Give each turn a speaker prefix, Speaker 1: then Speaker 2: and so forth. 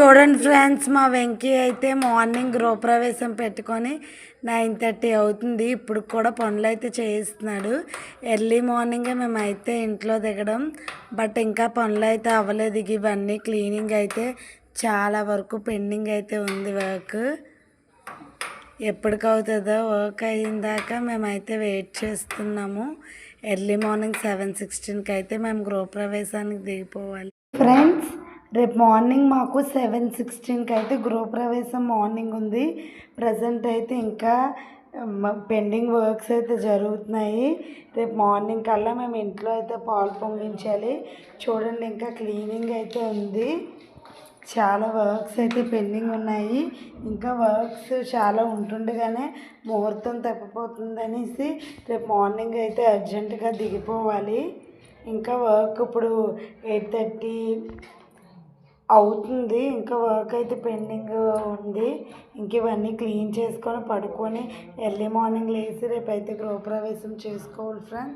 Speaker 1: చూడండి ఫ్రెండ్స్, మా వెంకీ అయితే మార్నింగ్ గృహప్రవేశం పెట్టుకొని 9:30 అవుతుంది. ఇప్పుడు కూడా పనులు అయితే చేయిస్తున్నాడు. ఎర్లీ మార్నింగే మేమైతే ఇంట్లో దిగడం, బట్ ఇంకా పనులు అయితే అవ్వలేదు. ఇవన్నీ క్లీనింగ్ అయితే చాలా వరకు పెండింగ్ అయితే ఉంది. వర్క్ ఎప్పటికవుతుందో వర్క్ అయిందాక మేమైతే వెయిట్ చేస్తున్నాము. ఎర్లీ మార్నింగ్ 7:16కి అయితే మేము గృహప్రవేశానికి దిగిపోవాలి. ఫ్రెండ్స్, రేపు మార్నింగ్ మాకు 7:16కి అయితే గృహప్రవేశం మార్నింగ్ ఉంది. ప్రజెంట్ అయితే ఇంకా పెండింగ్ వర్క్స్ అయితే జరుగుతున్నాయి. రేపు మార్నింగ్ కల్లా మేము ఇంట్లో అయితే పాలు పొంగించాలి. చూడండి, ఇంకా క్లీనింగ్ అయితే ఉంది. చాలా వర్క్స్ అయితే పెండింగ్ ఉన్నాయి. ఇంకా వర్క్స్ చాలా ఉంటుండగానే ముహూర్తం తప్పిపోతుంది అనేసి రేపు మార్నింగ్ అయితే అర్జెంటుగా దిగిపోవాలి. ఇంకా వర్క్ ఇప్పుడు 8:30 అవుతుంది. ఇంకా వర్క్ అయితే పెండింగ్ ఉంది. ఇంక ఇవన్నీ క్లీన్ చేసుకొని పడుకొని ఎర్లీ మార్నింగ్ లేచి రేపు అయితే గృహప్రవేశం చేసుకోవాలి ఫ్రెండ్స్.